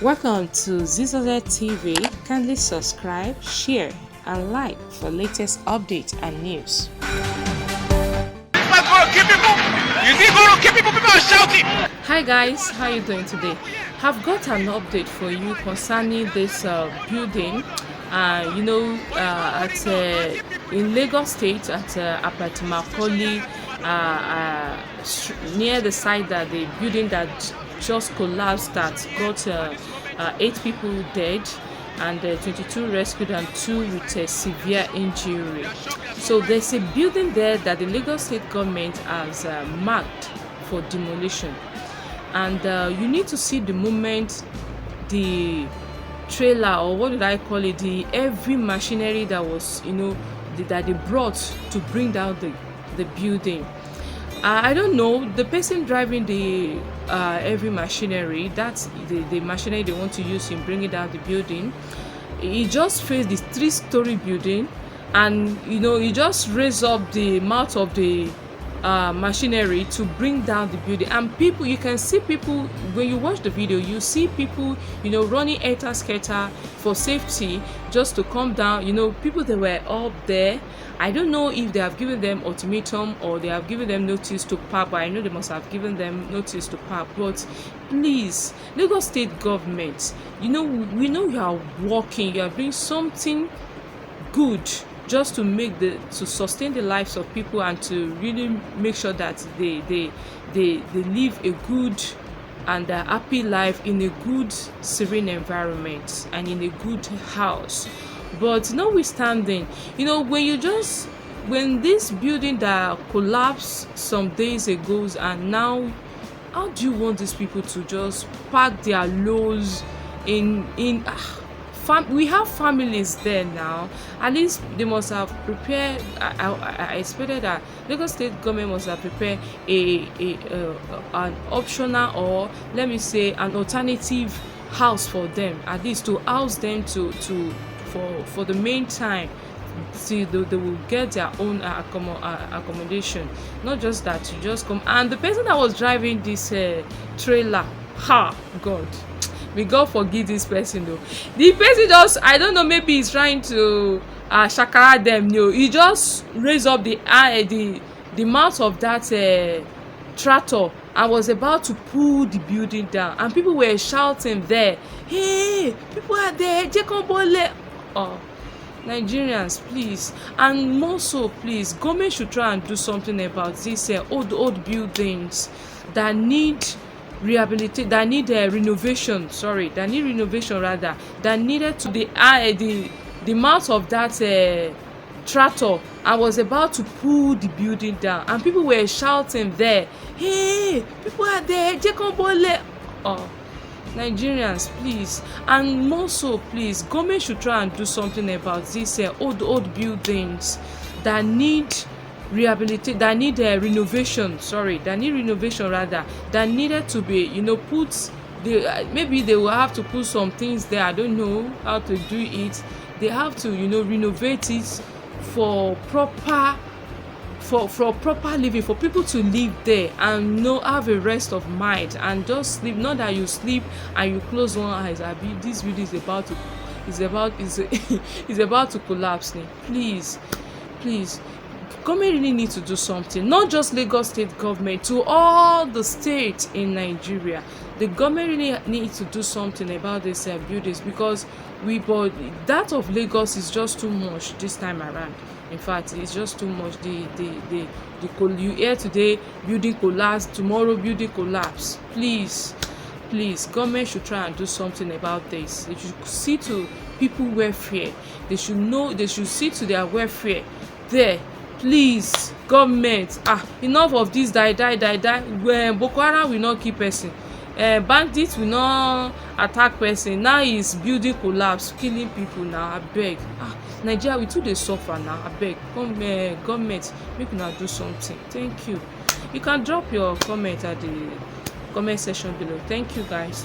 Welcome to Zisodel TV. Kindly subscribe, share, and like for latest updates and news. Hi guys, how are you doing today? I've got an update for you concerning this building. In Lagos State at Ebute, near the site that the building that just collapsed that got 8 people dead and 22 rescued and 2 with a severe injury. So there's a building there that the Lagos State government has marked for demolition, and you need to see the moment the trailer, or what did I call it, the heavy machinery that was that they brought to bring down the building. I don't know, the person driving the heavy machinery, that's the machinery they want to use in bringing down the building. He just faced this 3-story building, and he just raised up the mouth of the machinery to bring down the building. And people, you can see people, when you watch the video, you see people running helter-skelter for safety just to come down. People that were up there, I don't know if they have given them ultimatum or they have given them notice to park, but I know they must have given them notice to park. But please, Lagos State government, we know you are working, you are doing something good just to sustain the lives of people and to really make sure that they live a good and a happy life in a good serene environment and in a good house. But notwithstanding, when this building that collapsed some days ago, and now how do you want these people to just park their loads we have families there now? At least they must have prepared. I expected that Lagos State government must have prepared an optional, or let me say an alternative house for them, at least to house them for the main time. See, they will get their own accommodation, not just that you just come. And the person that was driving this trailer, God, may God forgive this person though. The person just, I don't know, maybe he's trying to shakara them. He just raised up the mouth of that tractor and was about to pull the building down, and people were shouting there, "Hey, people are there, Jekobole." Oh, Nigerians, please, and more so, please, government should try and do something about these old buildings that need rehabilitate, that need renovation. That need renovation rather. That needed to the mouth of that tractor and was about to pull the building down, and people were shouting there, "Hey, people are there, Jekobole." Oh, Nigerians, please, and more so, please, government should try and do something about these old buildings that need rehabilitate, that need renovation. That need renovation rather. That needed to be put. Maybe they will have to put some things there. I don't know how to do it. They have to renovate it for proper living, for people to live there and have a rest of mind and just sleep. Not that you sleep and you close one eyes. This building is about to collapse. Please, government really need to do something. Not just Lagos State government, to all the states in Nigeria. The government really needs to do something about these buildings, because that of Lagos is just too much this time around. In fact, it's just too much. You hear today building collapse, tomorrow building collapse. Please, government should try and do something about this. They should see to people welfare. They should see to their welfare there. Please, government, enough of this die. When Boko Haram will not keep person, bandits will not attack person. Now is building collapse, killing people. Now abeg, Nigeria, we too dey suffer now. Abeg, government, make una do something. Thank you. You can drop your comment at the comment section below. Thank you guys.